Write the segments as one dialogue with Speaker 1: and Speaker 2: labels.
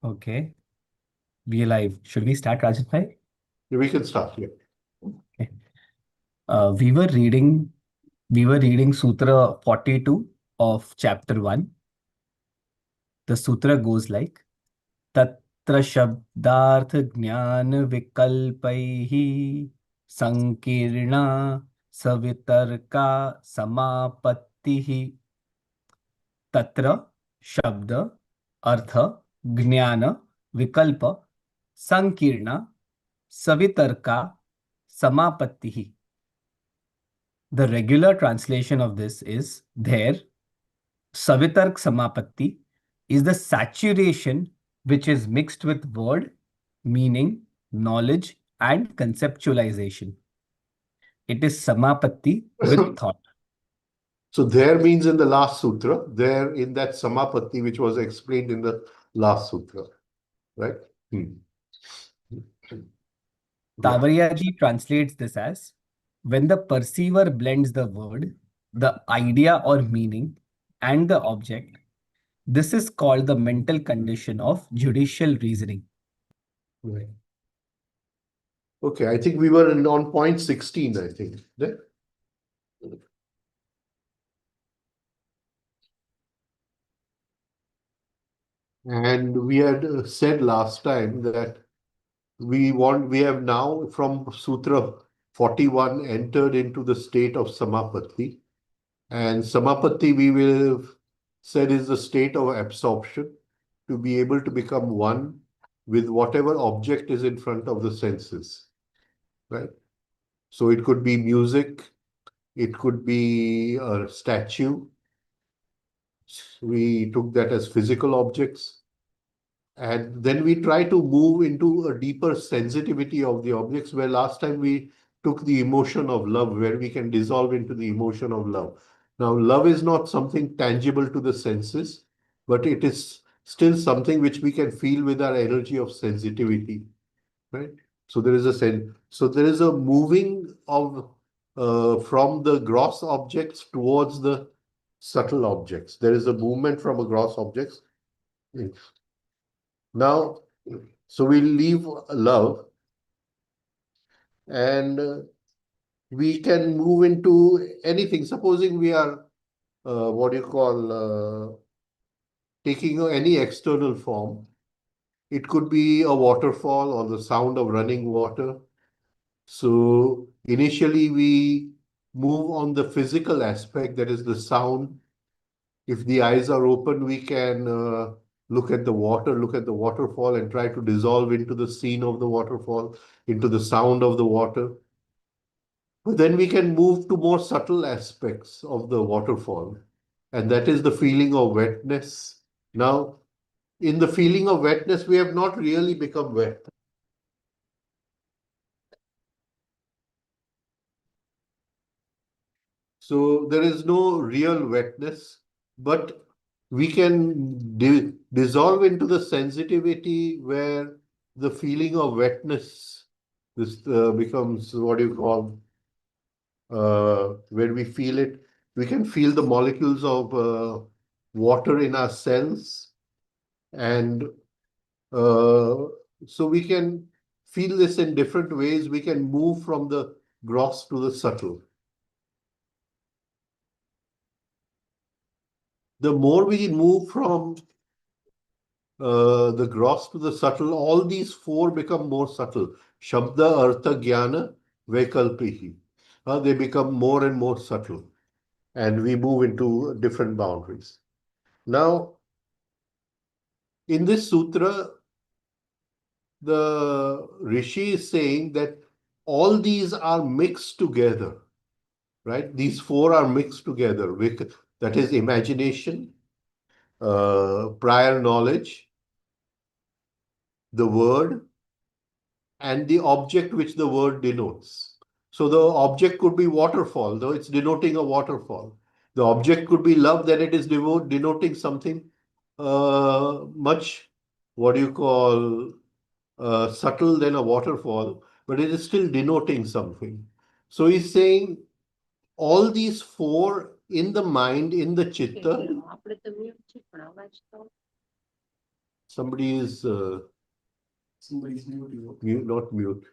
Speaker 1: Okay, we are live. Should we start, Rajan bhai?
Speaker 2: We can start here.
Speaker 1: Okay. Uh, we were reading we were reading Sutra 42 of chapter 1. The sutra goes like Tatra Shabdarth Jnana Vikalpaihi Sankirna Savitarka Samāpattihi. तत्र शब्द अर्थ ज्ञान विकल्प संकीर्ण सवितर्का समापत्ति. The regular translation of this is there. Savitark samapatti is the saturation which is mixed with word, meaning, knowledge, and conceptualization. It is samapatti with thought.
Speaker 2: So there means in the last sutra, there in that samāpatti which was explained in the last sutra, right?
Speaker 1: Tavariaji translates this as when the perceiver blends the word, the idea or meaning, and the object. This is called the mental condition of judicial reasoning.
Speaker 2: Right. Okay, I think we were on point 16, I think. There. And we had said last time that we have now from Sutra 41 entered into the state of samāpatti. And samāpatti we will have said is the state of absorption, to be able to become one with whatever object is in front of the senses, right? So it could be music, it could be a statue. We took that as physical objects. And then we try to move into a deeper sensitivity of the objects, where last time we took the emotion of love, where we can dissolve into the emotion of love. Now, love is not something tangible to the senses, but it is still something which we can feel with our energy of sensitivity, right? So there is a sense. So there is a moving of from the gross objects towards the subtle objects. There is a movement from a gross objects. Now, so we leave love and we can move into anything. Supposing we are, taking any external form. It could be a waterfall or the sound of running water. So initially we move on the physical aspect, that is the sound. If the eyes are open, we can look at the water, look at the waterfall and try to dissolve into the scene of the waterfall, into the sound of the water. But then we can move to more subtle aspects of the waterfall, and that is the feeling of wetness. Now, in the feeling of wetness, we have not really become wet. So there is no real wetness, but we can dissolve into the sensitivity where the feeling of wetness this becomes what you call where we feel it. We can feel the molecules of water in our cells, and so we can feel this in different ways. We can move from the gross to the subtle. The more we move from the gross to the subtle, all these four become more subtle. Shabda, Artha, Jnana, Vaikalpihi. They become more and more subtle, and we move into different boundaries. Now, in this sutra, the Rishi is saying that all these are mixed together, right? These four are mixed together. That is imagination, prior knowledge, the word, and the object which the word denotes. So the object could be waterfall, though it's denoting a waterfall. The object could be love, then it is denoting something much, what do you call, subtle than a waterfall. but it is still denoting something. So he's saying all these four in the mind, in the chitta. Somebody is
Speaker 3: Somebody's mute.
Speaker 2: mute, not mute.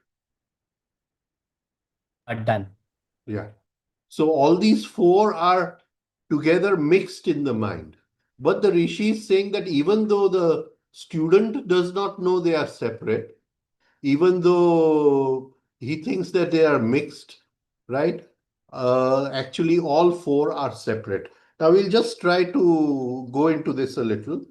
Speaker 1: Done.
Speaker 2: Yeah. So all these four are together mixed in the mind. But the Rishi is saying that even though the student does not know they are separate, even though he thinks that they are mixed, right? Actually, all four are separate. Now, we'll just try to go into this a little.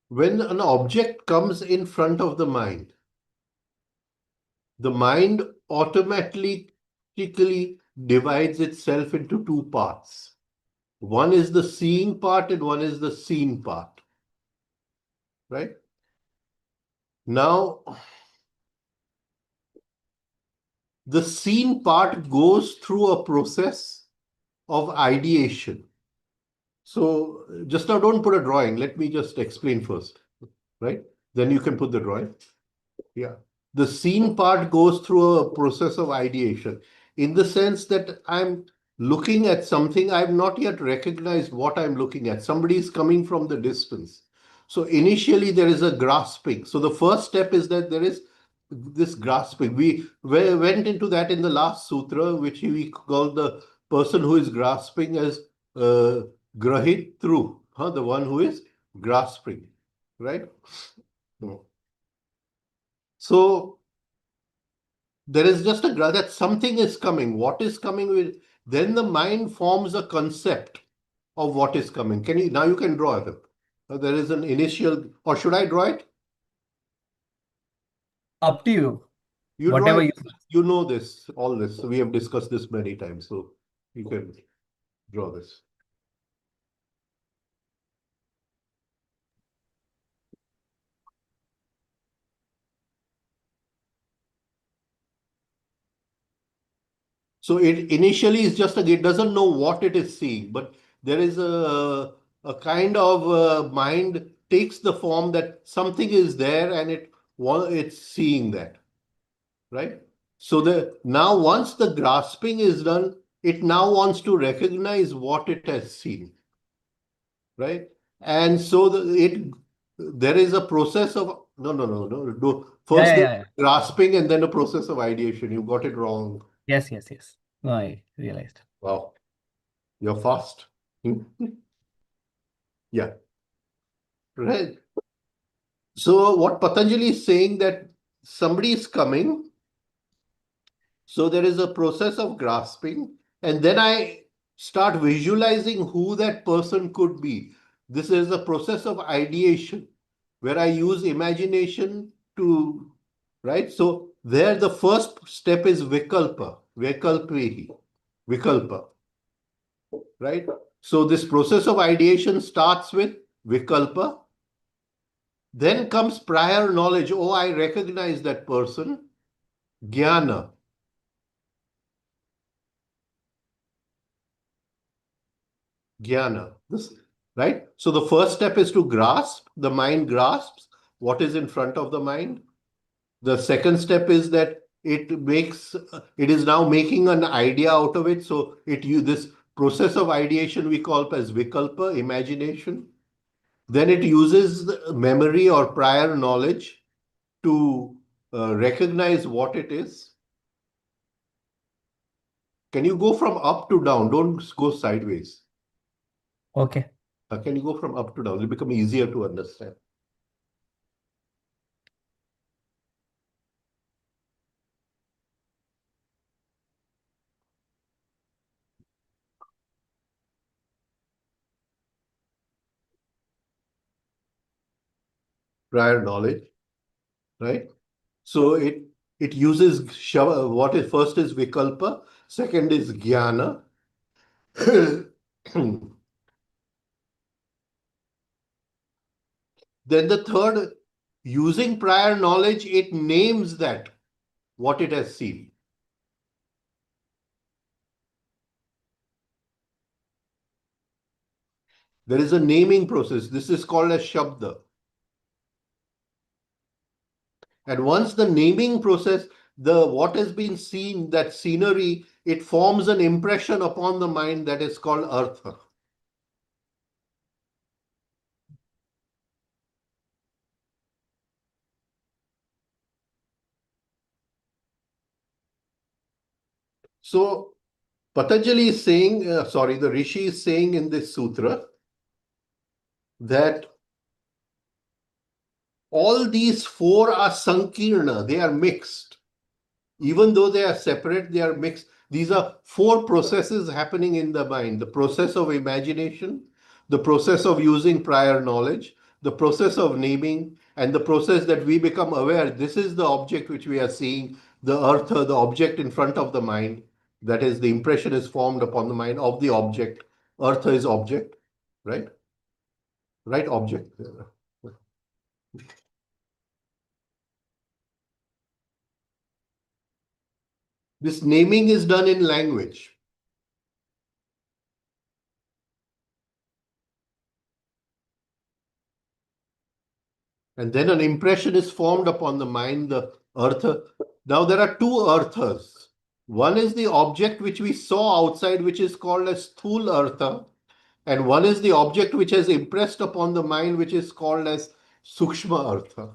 Speaker 2: When an object comes in front of the mind automatically divides itself into two parts. One is the seeing part and one is the seen part. Right? Now, the seen part goes through a process of ideation. So just now, don't put a drawing. Let me just explain first. Right? Then you can put the drawing. Yeah. The seen part goes through a process of ideation in the sense that I'm looking at something, I've not yet recognized what I'm looking at. Somebody is coming from the distance. So initially there is a grasping. So the first step is that there is this grasping. We went into that in the last sutra, which we call the person who is grasping as grahit through, the one who is grasping, right? So there is just a that something is coming. What is coming with? Then the mind forms a concept of what is coming. Can you now you can draw it. There is an initial, or should I draw it?
Speaker 1: Up to you.
Speaker 2: You draw
Speaker 1: Whatever
Speaker 2: it.
Speaker 1: you.
Speaker 2: You know this, all this. We have discussed this many times, so you can draw this. So it initially is just it doesn't know what it is seeing, but there is a kind of mind takes the form that something is there and it's seeing that, right? So now once the grasping is done, it now wants to recognize what it has seen, right? And so there is a process of no. First there's
Speaker 1: Yeah.
Speaker 2: grasping and then a process of ideation. You got it wrong.
Speaker 1: Yes. No, I realized.
Speaker 2: Wow. You're fast. Yeah. Right. So what Patanjali is saying that somebody is coming. So there is a process of grasping, and then I start visualizing who that person could be. This is a process of ideation where I use imagination to, right? So there the first step is vikalpa, right? So this process of ideation starts with vikalpa. Then comes prior knowledge. Oh, I recognize that person. Jnana. Jnana. Right? So the first step is to grasp. The mind grasps what is in front of the mind. The second step is that it is now making an idea out of it. So this process of ideation we call as vikalpa, imagination. Then it uses memory or prior knowledge to recognize what it is. Can you go from up to down? Don't go sideways.
Speaker 1: Okay.
Speaker 2: Can you go from up to down? It'll become easier to understand. Prior knowledge, right? So it uses what is first is vikalpa, second is jnana. Then the third, using prior knowledge, it names that what it has seen. There is a naming process. This is called as Shabda. And once the naming process, what has been seen, that scenery, it forms an impression upon the mind that is called Artha. So Patanjali is saying, the Rishi is saying in this sutra that all these four are sankirna, they are mixed. Even though they are separate, they are mixed. These are four processes happening in the mind: the process of imagination, the process of using prior knowledge, the process of naming, and the process that we become aware. This is the object which we are seeing, the artha, the object in front of the mind. That is, the impression is formed upon the mind of the object. Artha is object, right? Right, object. This naming is done in language. And then an impression is formed upon the mind, the artha. Now there are two arthas. One is the object which we saw outside, which is called as sthul artha. And one is the object which has impressed upon the mind, which is called as sukshma artha.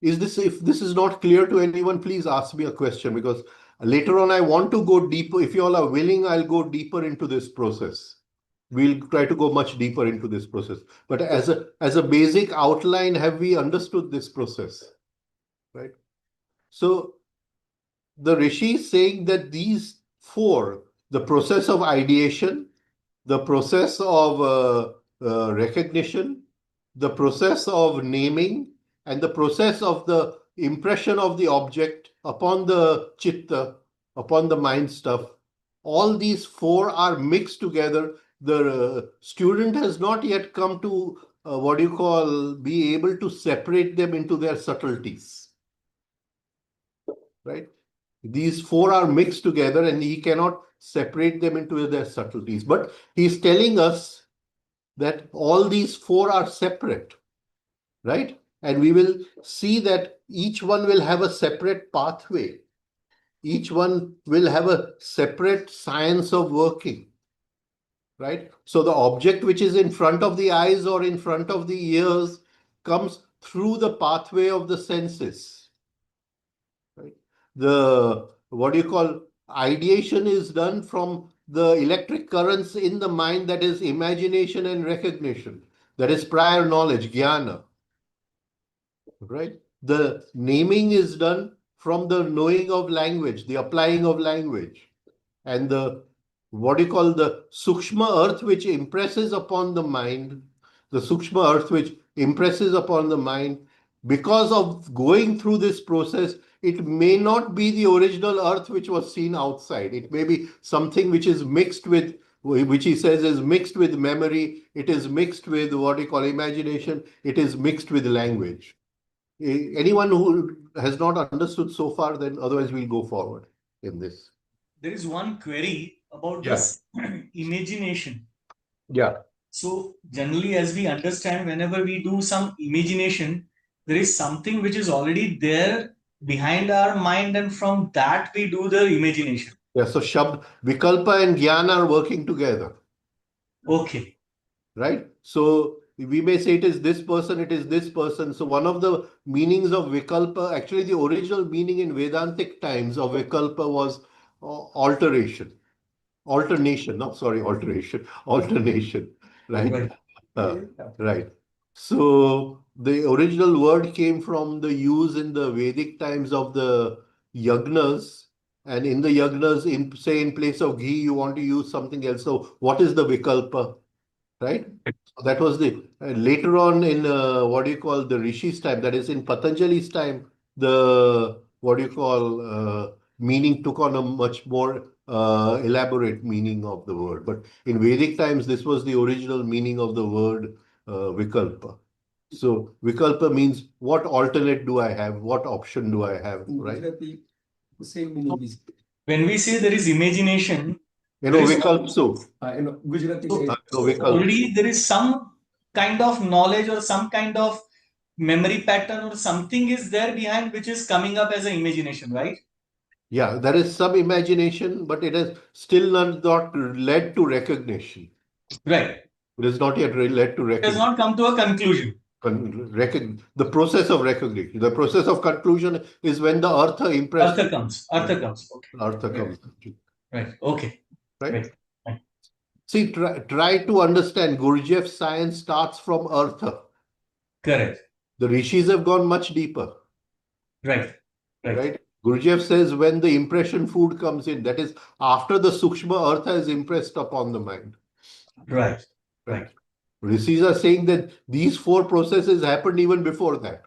Speaker 2: If this is not clear to anyone, please ask me a question, because later on I want to go deeper. If you all are willing, I'll go deeper into this process. We'll try to go much deeper into this process. But as a basic outline, have we understood this process? Right? So the Rishi is saying that these four, the process of ideation, the process of recognition, the process of naming, and the process of the impression of the object upon the chitta, upon the mind stuff, all these four are mixed together. The student has not yet come to be able to separate them into their subtleties. Right? These four are mixed together and he cannot separate them into their subtleties. But he's telling us that all these four are separate, right? And we will see that each one will have a separate pathway. Each one will have a separate science of working, right? So the object which is in front of the eyes or in front of the ears comes through the pathway of the senses, right? The ideation is done from the electric currents in the mind, that is imagination and recognition, that is prior knowledge, jnana, right? The naming is done from the knowing of language, the applying of language, and the sukshma earth which impresses upon the mind, the sukshma earth which impresses upon the mind, because of going through this process, it may not be the original earth which was seen outside. It may be something which is mixed with, which he says is mixed with memory, it is mixed with imagination, it is mixed with language. Anyone who has not understood so far, then otherwise we'll go forward in this.
Speaker 3: There is one query about
Speaker 2: Yeah.
Speaker 3: this imagination.
Speaker 2: Yeah.
Speaker 3: So generally, as we understand, whenever we do some imagination, there is something which is already there behind our mind, and from that we do the imagination.
Speaker 2: Yeah. So Vikalpa and Jnana are working together.
Speaker 3: Okay.
Speaker 2: Right? So we may say it is this person, it is this person. So one of the meanings of Vikalpa, actually the original meaning in Vedantic times of Vikalpa was alternation, right? Right. So the original word came from the use in the Vedic times of the yagnas, and in the yagnas, in place of ghee, you want to use something else. So what is the Vikalpa? Right? That was the later on in the Rishi's time, that is in Patanjali's time, the meaning took on a much more elaborate meaning of the word. But in Vedic times, this was the original meaning of the word Vikalpa. So vikalpa means what alternate do I have? What option do I have? Right?
Speaker 3: When we say there is imagination,
Speaker 2: Vikalp so.
Speaker 3: already there is some kind of knowledge or some kind of memory pattern or something is there behind which is coming up as an imagination, right?
Speaker 2: Yeah, there is some imagination, but it has still not led to recognition.
Speaker 3: Right.
Speaker 2: It has not yet led to
Speaker 3: It has
Speaker 2: recognition.
Speaker 3: not come to a conclusion.
Speaker 2: The process of recognition. The process of conclusion is when the artha impressed.
Speaker 3: Artha comes. Artha comes. Okay.
Speaker 2: Artha comes.
Speaker 3: Right. Okay.
Speaker 2: Right. See, try to understand. Gurdjieff's science starts from artha.
Speaker 3: Correct.
Speaker 2: The rishis have gone much deeper.
Speaker 3: Right.
Speaker 2: Right. Gurdjieff says when the impression food comes in, that is after the sukshma artha is impressed upon the mind.
Speaker 3: Right.
Speaker 2: Rishis are saying that these four processes happened even before that.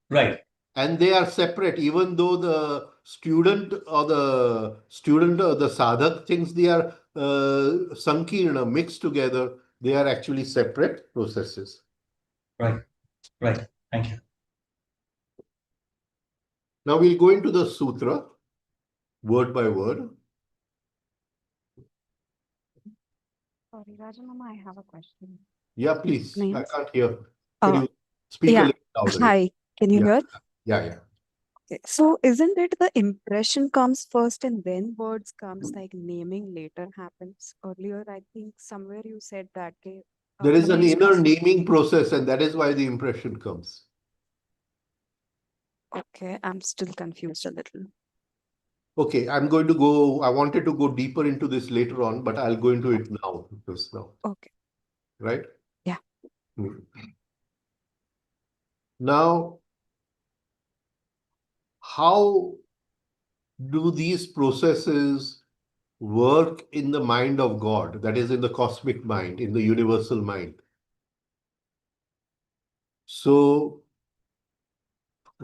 Speaker 3: Right.
Speaker 2: And they are separate, even though the student or the sadhak thinks they are sankirna, mixed together, they are actually separate processes.
Speaker 3: Right. Thank you.
Speaker 2: Now we'll go into the sutra, word by word.
Speaker 4: Sorry, Rajamama, I have a question.
Speaker 2: Yeah, please.
Speaker 4: Names?
Speaker 2: I can't hear. Can you speak a
Speaker 4: Yeah.
Speaker 2: little louder?
Speaker 4: Hi, can you hear?
Speaker 2: Yeah.
Speaker 4: Okay. So isn't it the impression comes first and then words comes, like naming later happens? Earlier, I think somewhere you said that.
Speaker 2: There is an inner
Speaker 4: discussed-
Speaker 2: naming process, and that is why the impression comes.
Speaker 4: Okay, I'm still confused a little.
Speaker 2: Okay, I wanted to go deeper into this later on, but I'll go into it now.
Speaker 4: Okay.
Speaker 2: Right?
Speaker 4: Yeah.
Speaker 2: Now, how do these processes work in the mind of God, that is in the cosmic mind, in the universal mind? So,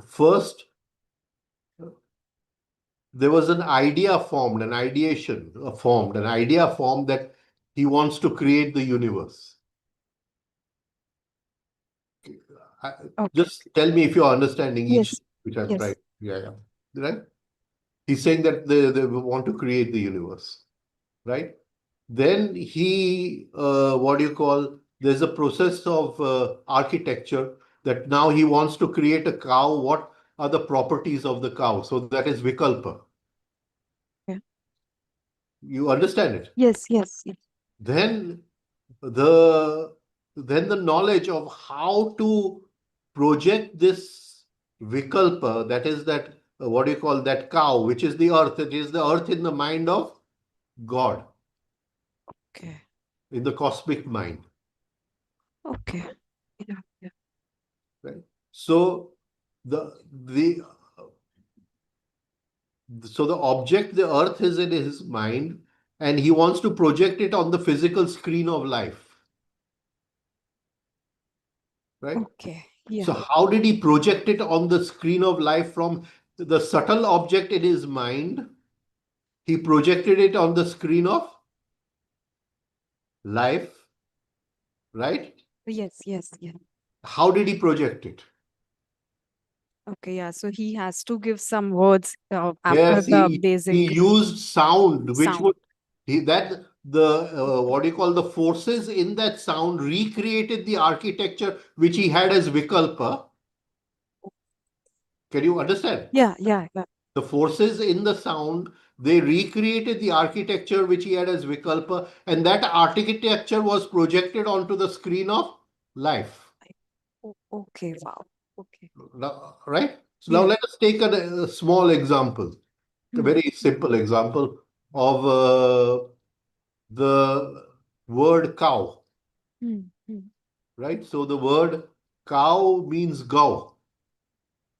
Speaker 2: first, there was an idea formed, an ideation formed, an idea formed that he wants to create the universe.
Speaker 4: Okay.
Speaker 2: Just tell me if you're understanding each
Speaker 4: Yes.
Speaker 2: which I've
Speaker 4: Yes.
Speaker 2: tried. Yeah. Right? He's saying that they want to create the universe. Right? Then there's a process of architecture that now he wants to create a cow. What are the properties of the cow? So that is vikalpa.
Speaker 4: Yeah.
Speaker 2: You understand it?
Speaker 4: Yes.
Speaker 2: Then the knowledge of how to project this vikalpa, that is that that cow, which is the earth. It is the earth in the mind of God.
Speaker 4: Okay.
Speaker 2: In the cosmic mind.
Speaker 4: Okay. Yeah.
Speaker 2: Right. So the object, the earth, is in his mind, and he wants to project it on the physical screen of life. Right?
Speaker 4: Okay. Yeah.
Speaker 2: So how did he project it on the screen of life from the subtle object in his mind? He projected it on the screen of life, right?
Speaker 4: Yes.
Speaker 2: How did he project it?
Speaker 4: Okay, yeah. So he has to give some words after
Speaker 2: Yes,
Speaker 4: the basic
Speaker 2: he used sound, which
Speaker 4: sound.
Speaker 2: would the forces in that sound recreated the architecture which he had as vikalpa. Can you understand?
Speaker 4: Yeah.
Speaker 2: The forces in the sound, they recreated the architecture which he had as vikalpa, and that architecture was projected onto the screen of life.
Speaker 4: Okay, wow. Okay.
Speaker 2: Now, right? So
Speaker 4: Yeah.
Speaker 2: now let us take a small example, a very simple example of the word cow. Right? So the word cow means gau.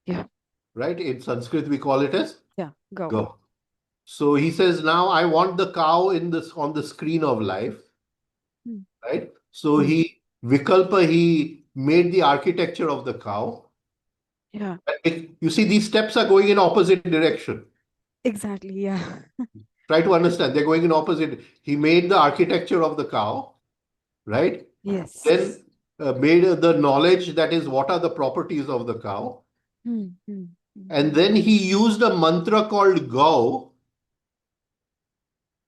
Speaker 4: Yeah.
Speaker 2: Right? In Sanskrit, we call it as
Speaker 4: Go.
Speaker 2: gau. So he says, now I want the cow on the screen of life. Right? So he made the architecture of the cow.
Speaker 4: Yeah.
Speaker 2: You see, these steps are going in opposite direction.
Speaker 4: Exactly. Yeah.
Speaker 2: Try to understand. They're going in opposite. He made the architecture of the cow, right?
Speaker 4: Yes.
Speaker 2: Then made the knowledge, that is, what are the properties of the cow. And then he used a mantra called Gau,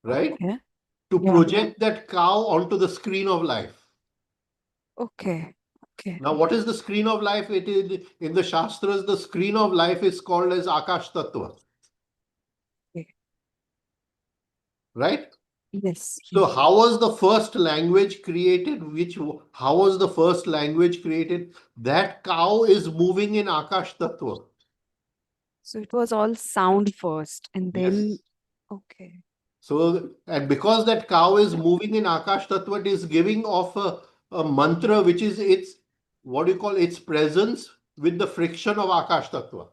Speaker 2: right?
Speaker 4: Okay.
Speaker 2: To
Speaker 4: Yeah.
Speaker 2: project that cow onto the screen of life.
Speaker 4: Okay. Okay.
Speaker 2: Now, what is the screen of life? It is in the Shastras, the screen of life is called as Akash Tattva.
Speaker 4: Okay.
Speaker 2: Right?
Speaker 4: Yes.
Speaker 2: So
Speaker 4: Yes.
Speaker 2: how was the first language created? How was the first language created? That cow is moving in Akash Tattva.
Speaker 4: So it was all sound first and then,
Speaker 2: Yes.
Speaker 4: okay.
Speaker 2: So, and because that cow is moving in Akash Tattva, it is giving off a mantra which is its, what do you call, its presence with the friction of Akash Tattva.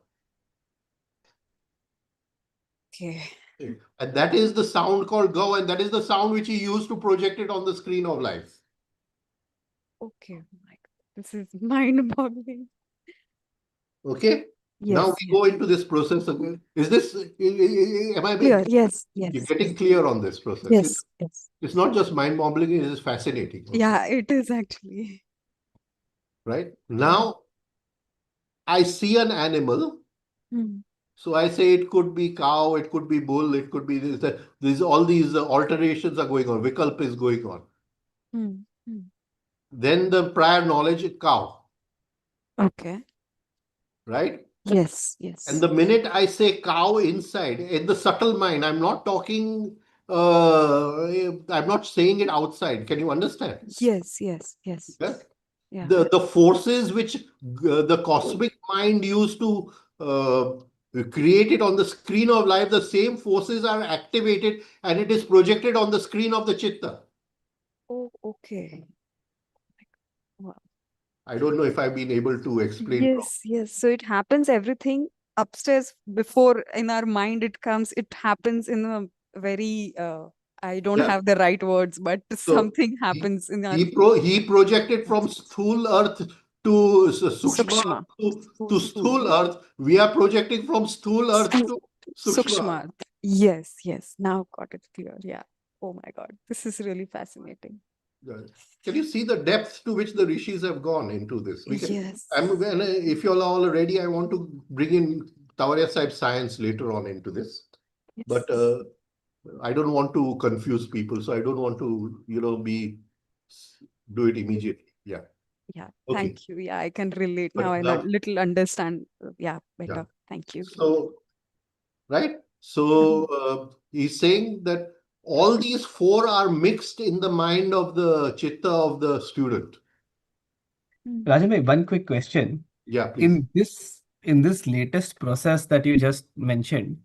Speaker 4: Okay.
Speaker 2: And that is the sound called Go, and that is the sound which he used to project it on the screen of life.
Speaker 4: Okay. Oh my God. This is mind-boggling.
Speaker 2: Okay? Now
Speaker 4: Yes.
Speaker 2: we
Speaker 4: Yes.
Speaker 2: go into this process again. Is this, am I
Speaker 4: Clear. Yes.
Speaker 2: you're
Speaker 4: Yes.
Speaker 2: getting clear on this process?
Speaker 4: Yes. Yes.
Speaker 2: It's not just mind-boggling, it is fascinating. Also,
Speaker 4: Yeah, it is actually.
Speaker 2: right? Now, I see an animal.
Speaker 4: Hmm.
Speaker 2: So I say it could be cow, it could be bull, it could be this. These all these alterations are going on. Vikalp is going on.
Speaker 4: Hmm. Hmm.
Speaker 2: Then the prior knowledge, cow,
Speaker 4: Okay.
Speaker 2: right?
Speaker 4: Yes.
Speaker 2: And
Speaker 4: Yes.
Speaker 2: the minute I say cow inside, in the subtle mind, I'm not talking, I'm not saying it outside. Can you understand?
Speaker 4: Yes. Yes. Yes.
Speaker 2: Yeah?
Speaker 4: Yeah.
Speaker 2: The forces which the cosmic mind used to create it on the screen of life, the same forces are activated and it is projected on the screen of the chitta.
Speaker 4: Oh, okay. Wow.
Speaker 2: I don't know if I've been able to explain.
Speaker 4: Yes, yes. So it happens everything upstairs before in our mind it comes. It happens in a very I don't
Speaker 2: Yeah.
Speaker 4: have the right words, but
Speaker 2: So
Speaker 4: something
Speaker 2: he,
Speaker 4: happens in our
Speaker 2: he projected from Sthul Earth to Sukshma
Speaker 4: Sukshma.
Speaker 2: to Sthul Earth. We are projecting from Sthul Earth to Sukshma Earth.
Speaker 4: Sukshma. Yes, yes. Now got it clear. Yeah. Oh my God. This is really fascinating.
Speaker 2: Can you see the depth to which the rishis have gone into this? We can.
Speaker 4: Yes.
Speaker 2: If you all are all ready, I want to bring in Tavariaji Sahib science later on into this.
Speaker 4: Yes.
Speaker 2: But I don't want to confuse people, so I don't want to, do it immediately. Yeah.
Speaker 4: Yeah.
Speaker 2: Okay.
Speaker 4: Thank you. Yeah, I can relate
Speaker 2: But
Speaker 4: now. I
Speaker 2: now,
Speaker 4: little understand. Yeah,
Speaker 2: yeah.
Speaker 4: better. Thank you.
Speaker 2: So, right. So he's saying that all these four are mixed in the mind of the chitta of the student.
Speaker 1: Rajan bhai, one quick question.
Speaker 2: Yeah, please.
Speaker 1: In this latest process that you just mentioned,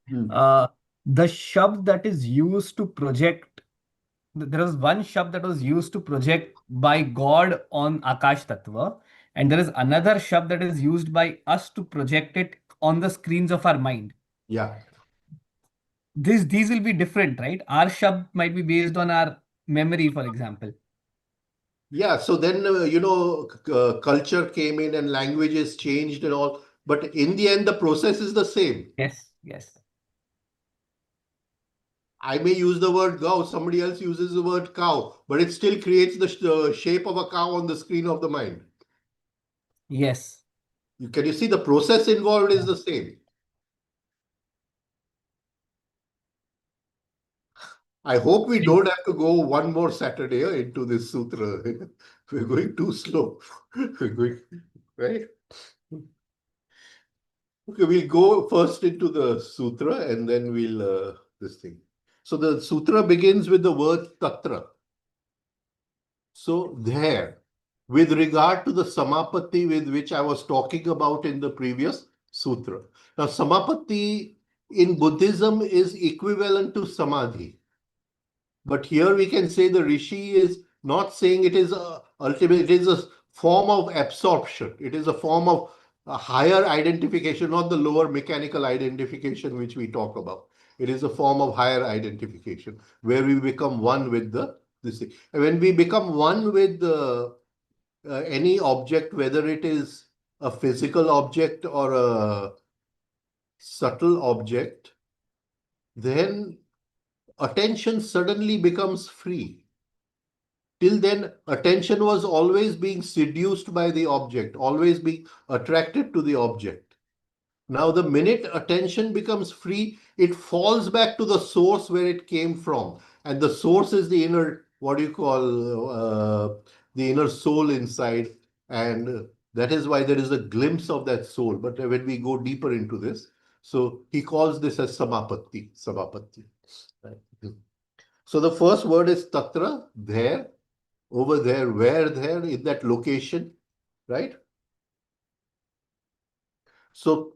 Speaker 2: Hmm.
Speaker 1: the shabd that is used to project, there was one shabd that was used to project by God on Akash Tattva, and there is another shabd that is used by us to project it on the screens of our mind.
Speaker 2: Yeah.
Speaker 1: These will be different, right? Our shabd might be based on our memory, for example.
Speaker 2: Yeah, so then, culture came in and languages changed and all. But in the end, the process is the same.
Speaker 1: Yes, yes.
Speaker 2: I may use the word cow, somebody else uses the word cow, but it still creates the shape of a cow on the screen of the mind.
Speaker 1: Yes.
Speaker 2: Can you see the process involved is the same? I hope we don't have to go one more Saturday into this sutra. We're going too slow. We're going, right? Okay, we'll go first into the sutra and then we'll this thing. So the sutra begins with the word tatra. So there, with regard to the samāpatti with which I was talking about in the previous sutra. Now, samāpatti in Buddhism is equivalent to samadhi. But here we can say the rishi is not saying it is ultimate, it is a form of absorption. It is a form of a higher identification, not the lower mechanical identification which we talk about. It is a form of higher identification where we become one with this thing. And when we become one with any object, whether it is a physical object or a subtle object, then attention suddenly becomes free. Till then, attention was always being seduced by the object, always being attracted to the object. Now, the minute attention becomes free, it falls back to the source where it came from. And the source is the inner, what do you call, the inner soul inside. And that is why there is a glimpse of that soul. But when we go deeper into this, so he calls this as samāpatti, samāpatti. Right? So the first word is tatra, there, over there, where there, in that location, right? So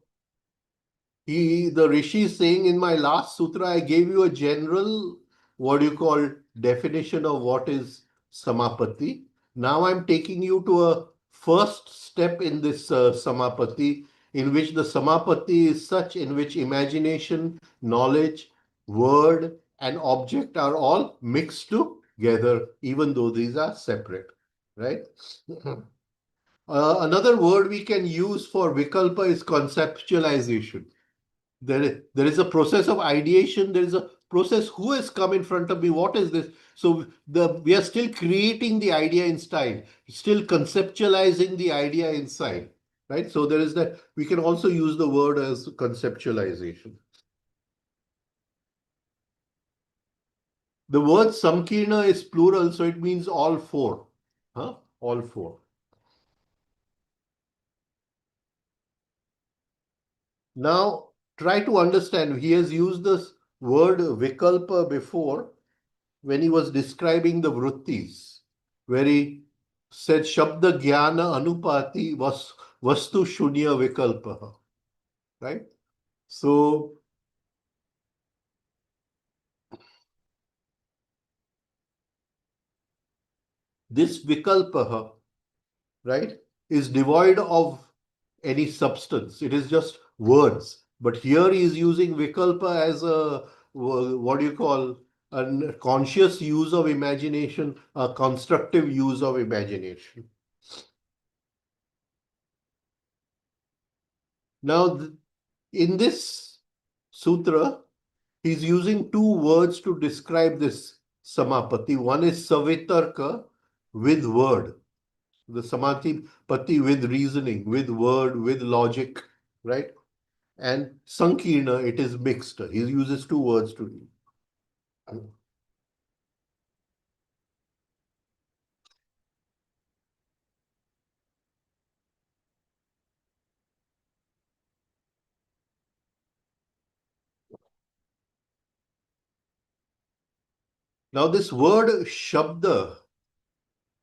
Speaker 2: the Rishi is saying in my last sutra, I gave you a general, what you call, definition of what is samāpatti. Now I'm taking you to a first step in this samāpatti, in which the samāpatti is such in which imagination, knowledge, word, and object are all mixed together, even though these are separate, right? Another word we can use for vikalpa is conceptualization. There is a process of ideation. There is a process. Who has come in front of me? What is this? So we are still creating the idea inside, still conceptualizing the idea inside, right? So there is that. We can also use the word as conceptualization. The word samkirna is plural, so it means all four. Huh? All four. Now, try to understand. He has used this word vikalpa before when he was describing the vrittis, where he said Shabda Jnana Anupati Vastu Shunya Vikalpa. Right? So this Vikalpa, right, is devoid of any substance. It is just words. But here he is using Vikalpa as a, what do you call, a conscious use of imagination, a constructive use of imagination. Now, in this sutra, he's using two words to describe this samāpatti. One is savitarka, with word. The samāpatti with reasoning, with word, with logic, right? And sankirna, it is mixed. He uses two words to do. Now, this word shabda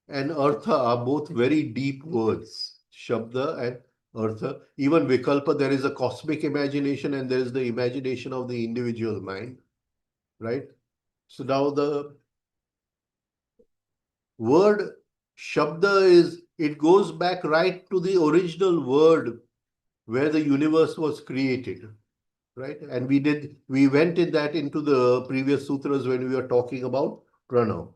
Speaker 2: and artha are both very deep words. Shabda and artha. Even vikalpa, there is a cosmic imagination and there is the imagination of the individual mind, right? So now the word shabda is, it goes back right to the original word where the universe was created, right? And we went in that into the previous sutras when we were talking about pranav.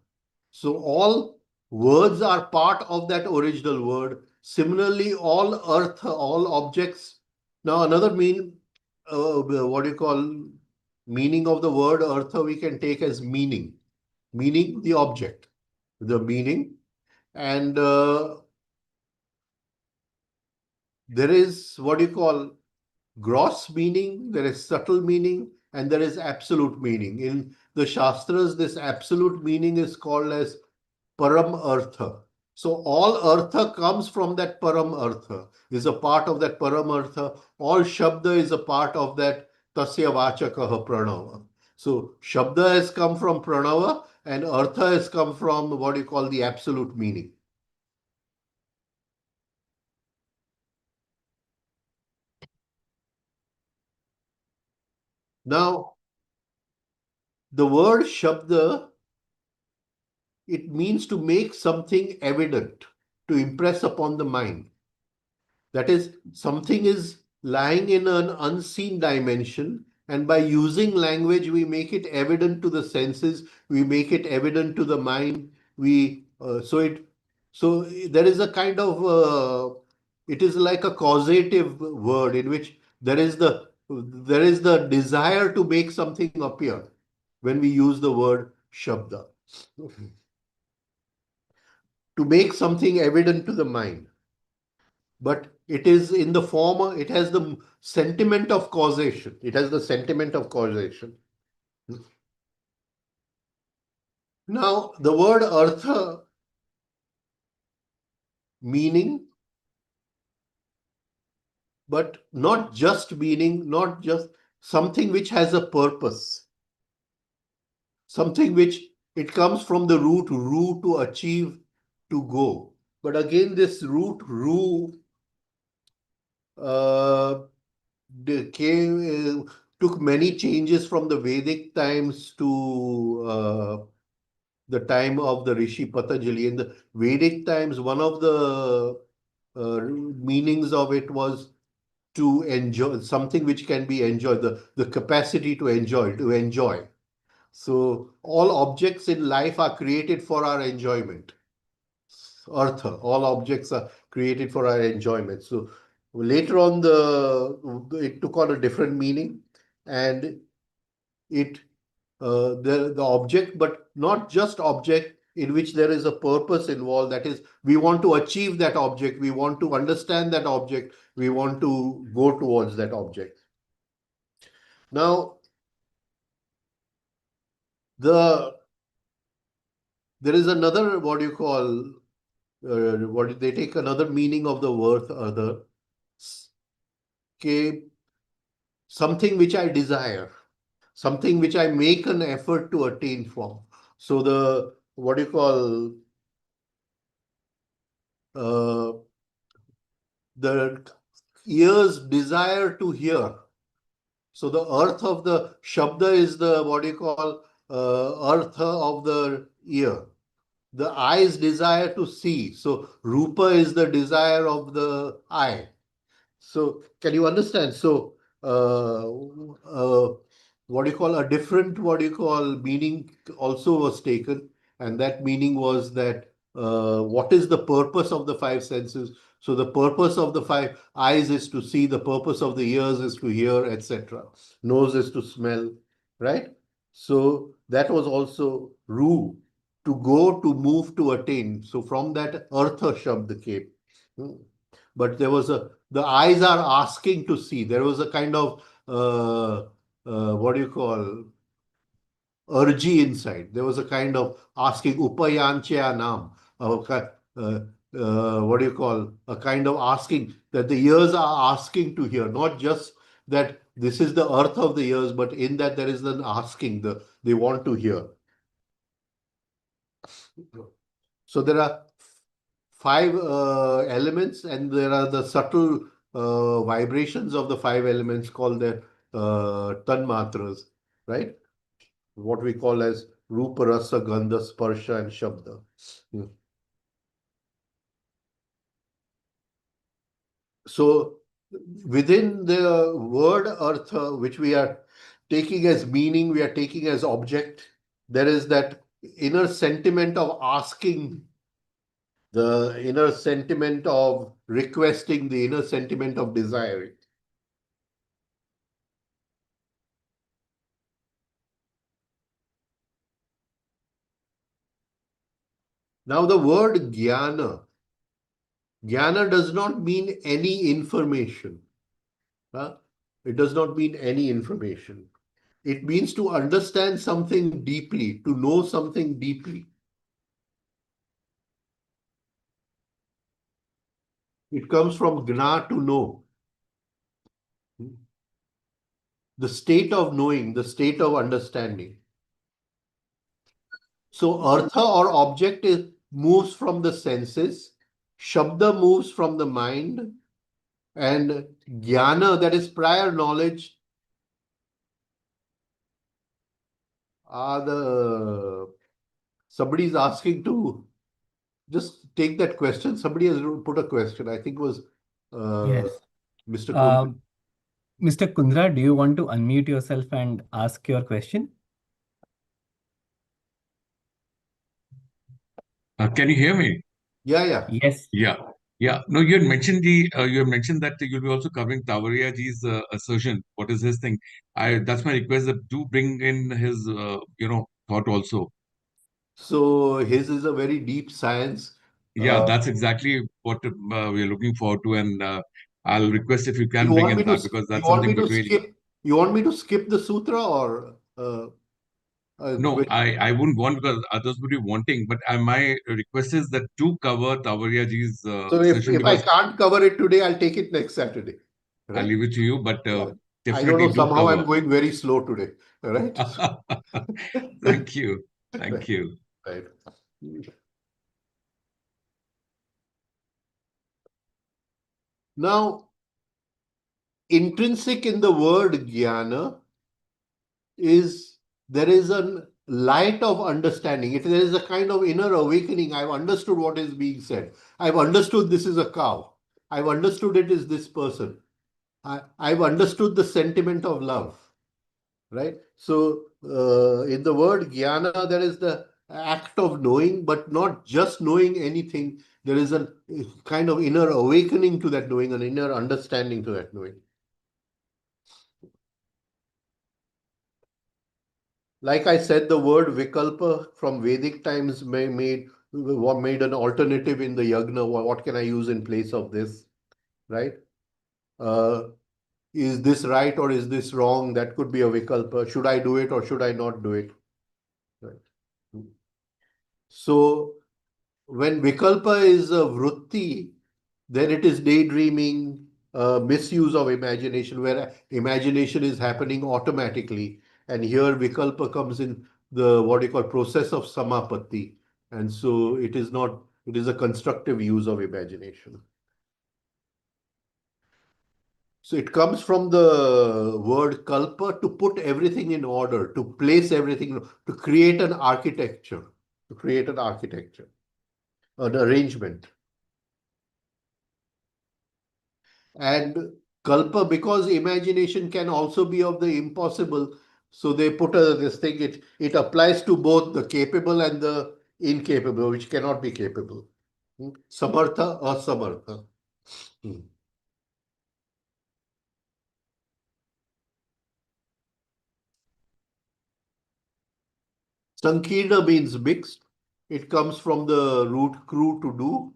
Speaker 2: So all words are part of that original word. Similarly, all earth, all objects. Now another what do you call, meaning of the word artha we can take as meaning. Meaning, the object, the meaning. And there is what you call gross meaning, there is subtle meaning, and there is absolute meaning. In the Shastras, this absolute meaning is called as Param Artha. So all Artha comes from that Param Artha, is a part of that Param Artha. All Shabda is a part of that Tasya Vachakaha Pranava. So Shabda has come from Pranava and Artha has come from what you call the absolute meaning. Now, the word Shabda, it means to make something evident, to impress upon the mind. That is, something is lying in an unseen dimension, and by using language, we make it evident to the senses, we make it evident to the mind. So there is a kind of it is like a causative word in which there is the desire to make something appear when we use the word shabda. to make something evident to the mind. But it is in the form, it has the sentiment of causation. It has the sentiment of causation. Now, the word artha, meaning, but not just meaning, not just something which has a purpose, something which it comes from the root ru, to achieve, to go. But again, this root ru took many changes from the Vedic times to the time of the Rishi Patanjali. In the Vedic times, one of the meanings of it was to enjoy, something which can be enjoyed, the capacity to enjoy, to enjoy. So all objects in life are created for our enjoyment. Artha, all objects are created for our enjoyment. So later on, it took on a different meaning, and it the object, but not just object, in which there is a purpose involved. That is, we want to achieve that object, we want to understand that object, we want to go towards that object. Now, there is another, what do you call, what they take another meaning of the word other, something which I desire, something which I make an effort to attain from. So the, what do you call, the ears desire to hear. So the earth of the shabda is the, what do you call, artha of the ear. The eyes desire to see. So rupa is the desire of the eye. So can you understand? So what do you call, a different, what do you call, meaning also was taken, and that meaning was that what is the purpose of the five senses? So the purpose of the five eyes is to see, the purpose of the ears is to hear, etc. Nose is to smell, right? So that was also ru, to go, to move, to attain. So from that artha shabd came. But there was the eyes are asking to see. There was a kind of, what do you call, urge inside. There was a kind of asking, upayanchya nam, what do you call, a kind of asking, that the ears are asking to hear, not just that this is the earth of the ears, but in that there is an asking, they want to hear. So there are five elements, and there are the subtle vibrations of the five elements called the tanmatras, right? What we call as rupa, rasa, gandha, sparsha, and shabda. So within the word artha, which we are taking as meaning, we are taking as object, there is that inner sentiment of asking, the inner sentiment of requesting, the inner sentiment of desiring. Now, the word jnana, jnana does not mean any information. Huh? It does not mean any information. It means to understand something deeply, to know something deeply. It comes from gna, to know. The state of knowing, the state of understanding. So artha or object moves from the senses, shabda moves from the mind, and jnana, that is prior knowledge, are the, somebody is asking to just take that question. Somebody has put a question. I think it was
Speaker 1: Yes.
Speaker 2: Mr. Kundra.
Speaker 1: Mr. Kundra, do you want to unmute yourself and ask your question?
Speaker 5: Can you hear me?
Speaker 2: Yeah.
Speaker 1: Yes.
Speaker 5: Yeah. No, you had mentioned that you'll be also covering Tavariaji's assertion. What is his thing? That's my request, that do bring in his thought also.
Speaker 2: So his is a very deep science.
Speaker 5: Yeah, that's exactly what we're looking forward to, and I'll request if you
Speaker 2: You
Speaker 5: can bring
Speaker 2: want me
Speaker 5: in
Speaker 2: to
Speaker 5: that, because
Speaker 2: you
Speaker 5: that's
Speaker 2: want me
Speaker 5: something
Speaker 2: to
Speaker 5: between.
Speaker 2: skip you want me to skip the sutra, or
Speaker 5: No, I wouldn't want, because others would be wanting, but my request is that to cover Tavariaji's
Speaker 2: so
Speaker 5: session,
Speaker 2: if I
Speaker 5: because
Speaker 2: can't cover it today, I'll take it next Saturday.
Speaker 5: I'll
Speaker 2: Right?
Speaker 5: leave it to you, but
Speaker 2: Yeah. I don't
Speaker 5: definitely
Speaker 2: know.
Speaker 5: do
Speaker 2: Somehow
Speaker 5: cover.
Speaker 2: I'm going very slow today. Right?
Speaker 5: Thank you. Thank
Speaker 2: Right.
Speaker 5: you.
Speaker 2: Right. Now, intrinsic in the word jnana is there is a light of understanding. There is a kind of inner awakening. I've understood what is being said. I've understood this is a cow. I've understood it is this person. I've understood the sentiment of love. Right? So, in the word jnana, there is the act of knowing, but not just knowing anything. There is a kind of inner awakening to that knowing, an inner understanding to that knowing. Like I said, the word vikalpa from Vedic times made an alternative in the yagna. What can I use in place of this? Right? Uh, is this right or is this wrong? That could be a vikalpa. Should I do it or should I not do it? Right. So when vikalpa is a vritti, then it is daydreaming, misuse of imagination, where imagination is happening automatically. And here vikalpa comes in the what you call process of samāpatti. And so it is not, it is a constructive use of imagination. So it comes from the word kalpa, to put everything in order, to place everything, to create an architecture, an arrangement. And kalpa, because imagination can also be of the impossible, so they put this thing, it applies to both the capable and the incapable, which cannot be capable. Samartha, asamartha. Sankirna means mixed. It comes from the root kru, to do,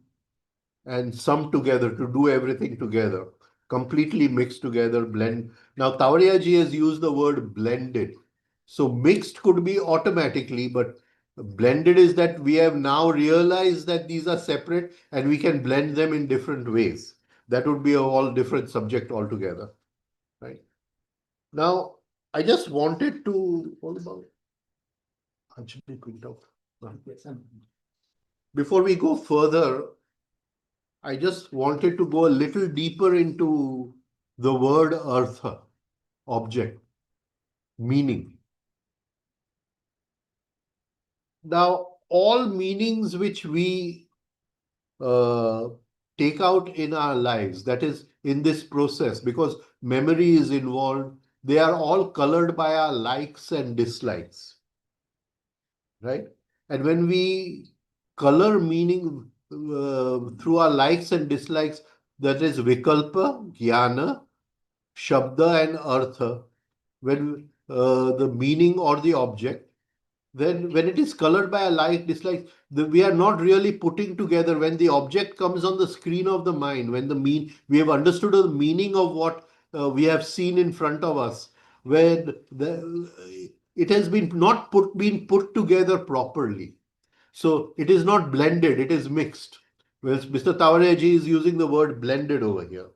Speaker 2: and sum together, to do everything together, completely mixed together, blend. Now, Tavariaji has used the word blended. So mixed could be automatically, but blended is that we have now realized that these are separate and we can blend them in different ways. That would be a all different subject altogether. Right? Now, I just wanted to, what about Anjali print out? Before we go further, I just wanted to go a little deeper into the word artha, object, meaning. Now, all meanings which we uh, take out in our lives, that is in this process, because memory is involved, they are all colored by our likes and dislikes, right? And when we color meaning through our likes and dislikes, that is vikalpa, jnana, shabda and artha, when the meaning or the object, then when it is colored by a like dislike, we are not really putting together. When the object comes on the screen of the mind, when we have understood the meaning of what we have seen in front of us, when it has been not been put together properly. So it is not blended, it is mixed. Well, Mr. Tavariaji is using the word blended over here.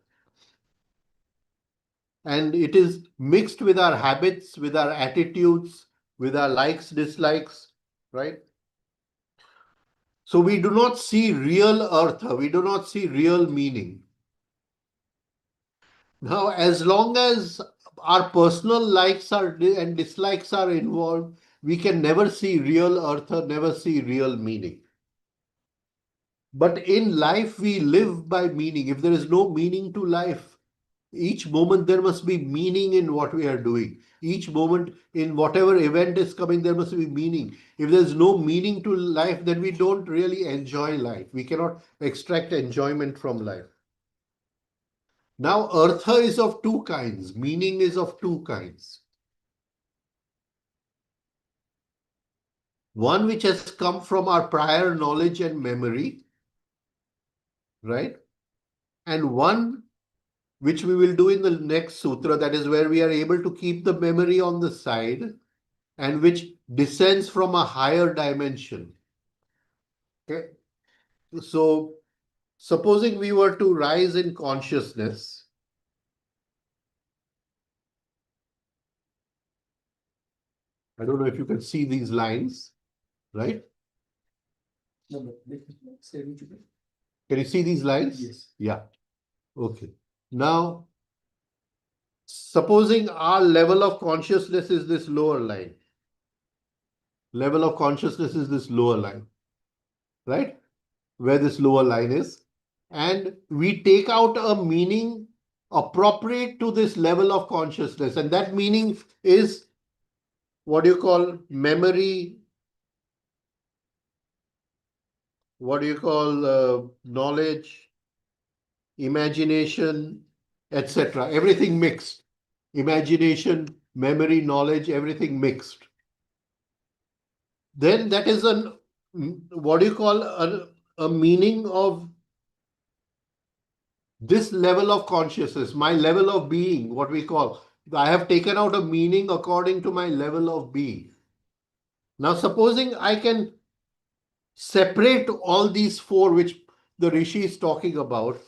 Speaker 2: And it is mixed with our habits, with our attitudes, with our likes, dislikes, right? So we do not see real artha, we do not see real meaning. Now, as long as our personal likes and dislikes are involved, we can never see real artha, never see real meaning. But in life, we live by meaning. If there is no meaning to life, each moment there must be meaning in what we are doing. Each moment in whatever event is coming, there must be meaning. If there's no meaning to life, then we don't really enjoy life. We cannot extract enjoyment from life. Now, artha is of two kinds, meaning is of two kinds. One which has come from our prior knowledge and memory, right? And one which we will do in the next sutra, that is where we are able to keep the memory on the side and which descends from a higher dimension. Okay. So supposing we were to rise in consciousness, I don't know if you can see these lines, right? Can you see these lines?
Speaker 1: Yes.
Speaker 2: Yeah. Okay. Now, supposing our level of consciousness is this lower line. Level of consciousness is this lower line, right? Where this lower line is. And we take out a meaning appropriate to this level of consciousness. And that meaning is what do you call memory? What do you call knowledge, imagination, etc. Everything mixed. Imagination, memory, knowledge, everything mixed. Then that is what do you call a meaning of this level of consciousness, my level of being, what we call. I have taken out a meaning according to my level of being. Now, supposing I can separate all these four which the Rishi is talking about,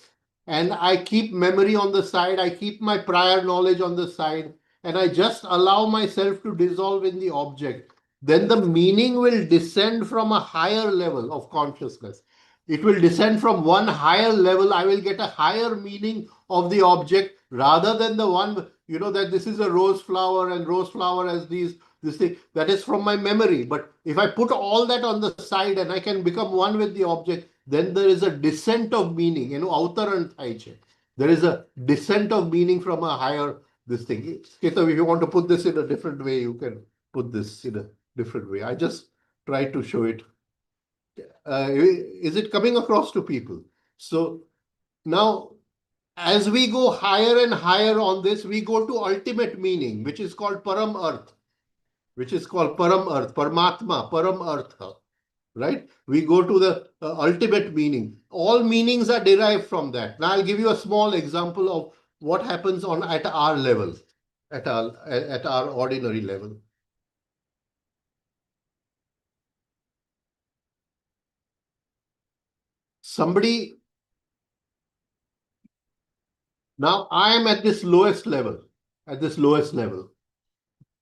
Speaker 2: and I keep memory on the side, I keep my prior knowledge on the side, and I just allow myself to dissolve in the object, then the meaning will descend from a higher level of consciousness. It will descend from one higher level. I will get a higher meaning of the object rather than the one, that this is a rose flower and rose flower has this thing that is from my memory. But if I put all that on the side and I can become one with the object, then there is a descent of meaning. Avtaran thai છે. There is a descent of meaning from a higher this thing. Ketav, if you want to put this in a different way, you can put this in a different way. I just try to show it. Is it coming across to people? So now, as we go higher and higher on this, we go to ultimate meaning, which is called Param Earth, which is called Param Earth, Paramatma, Param Artha, right? We go to the ultimate meaning. All meanings are derived from that. Now, I'll give you a small example of what happens at our level, at our ordinary level. Somebody, now I am at this lowest level,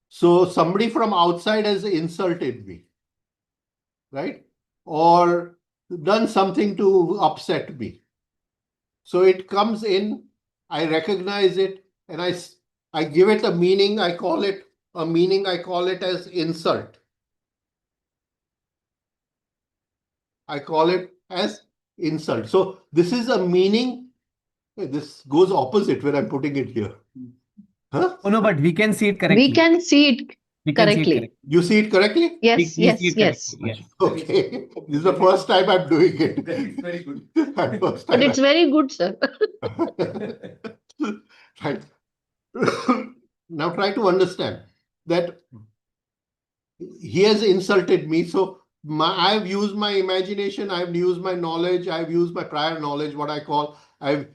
Speaker 2: So somebody from outside has insulted me, right? Or done something to upset me. So it comes in, I recognize it, and I give it a meaning. I call it as insult. I call it as insult. So this is a meaning. This goes opposite when I'm putting it here. Huh?
Speaker 1: Oh, no, but we can see it correctly.
Speaker 6: We can see it
Speaker 1: We can see it
Speaker 6: correctly.
Speaker 1: correctly.
Speaker 2: You see it correctly?
Speaker 6: Yes,
Speaker 1: We
Speaker 6: yes,
Speaker 1: see it
Speaker 6: yes.
Speaker 1: correctly. Yes.
Speaker 2: Okay. This is the first time I'm doing it.
Speaker 1: That's very good.
Speaker 2: First
Speaker 6: But
Speaker 2: time
Speaker 6: it's very good, sir.
Speaker 2: Right. Now try to understand that he has insulted me. So I've used my imagination, I've used my knowledge, I've used my prior knowledge, what I call, I've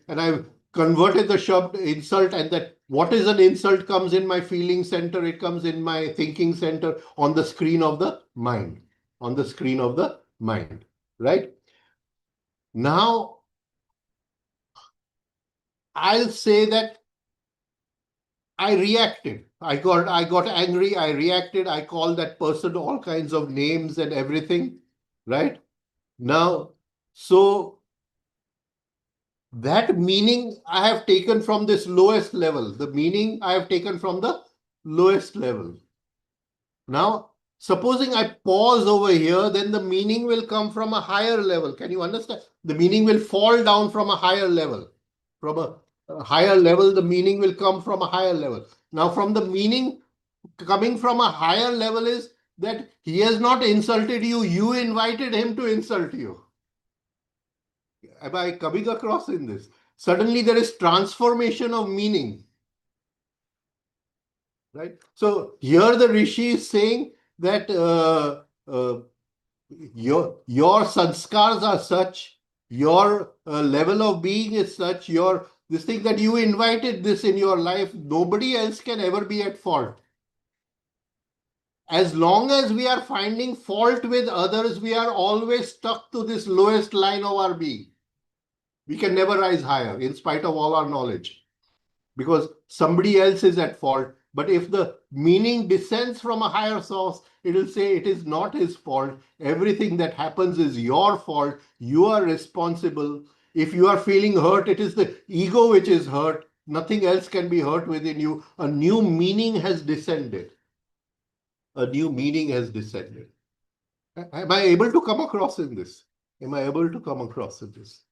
Speaker 2: converted the shabd insult, and that what is an insult comes in my feeling center, it comes in my thinking center on the screen of the mind. On the screen of the mind. Right? Now, I'll say that I reacted. I got angry. I reacted. I called that person all kinds of names and everything. Right? Now, so that meaning I have taken from this lowest level. The meaning I have taken from the lowest level. Now, supposing I pause over here, then the meaning will come from a higher level. Can you understand? The meaning will fall down from a higher level. From a higher level, the meaning will come from a higher level. Now, from the meaning coming from a higher level is that he has not insulted you. You invited him to insult you. Am I coming across in this? Suddenly there is transformation of meaning. Right? So here the Rishi is saying that your sanskars are such Your level of being is such, this thing that you invited this in your life, nobody else can ever be at fault. As long as we are finding fault with others, we are always stuck to this lowest line of our being. We can never rise higher in spite of all our knowledge, because somebody else is at fault. But if the meaning descends from a higher source, it will say it is not his fault. Everything that happens is your fault. You are responsible. If you are feeling hurt, it is the ego which is hurt. Nothing else can be hurt within you. A new meaning has descended. A new meaning has descended. Am I able to come across in this? Am I able to come across in this?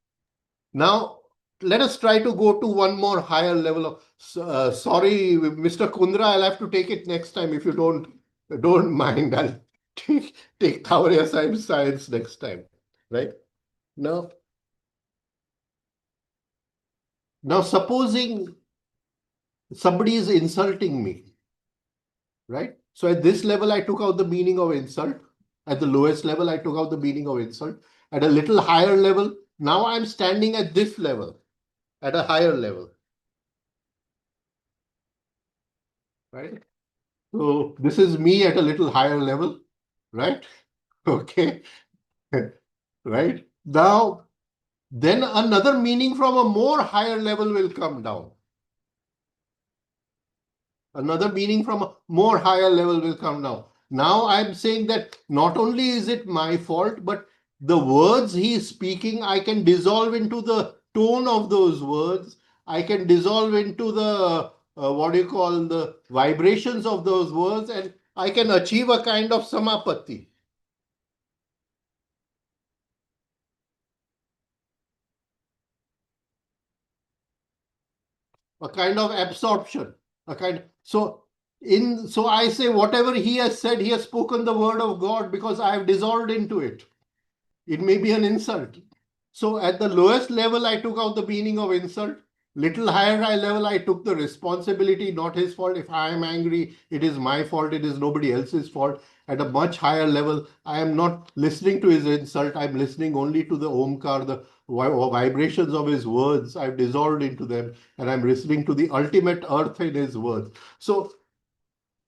Speaker 2: Now, let us try to go to one more higher level of. Sorry, Mr. Kundra, I'll have to take it next time if you don't mind. I'll take Tavariya science next time, right? Now, supposing somebody is insulting me, right? So at this level, I took out the meaning of insult. At the lowest level, I took out the meaning of insult. At a little higher level, now I'm standing at this level, at a higher level, right? So this is me at a little higher level, right? Okay, right? Now, then another meaning from a more higher level will come down. Another meaning from a more higher level will come down. Now I'm saying that not only is it my fault, but the words he is speaking, I can dissolve into the tone of those words. I can dissolve into the, the vibrations of those words, and I can achieve a kind of samāpatti. A kind of absorption, so I say whatever he has said, he has spoken the word of God because I have dissolved into it. It may be an insult. So at the lowest level, I took out the meaning of insult. Little higher level, I took the responsibility, not his fault. If I am angry, it is my fault. It is nobody else's fault. At a much higher level, I am not listening to his insult. I'm listening only to the Omkar, the vibrations of his words. I've dissolved into them, and I'm listening to the ultimate earth in his words. So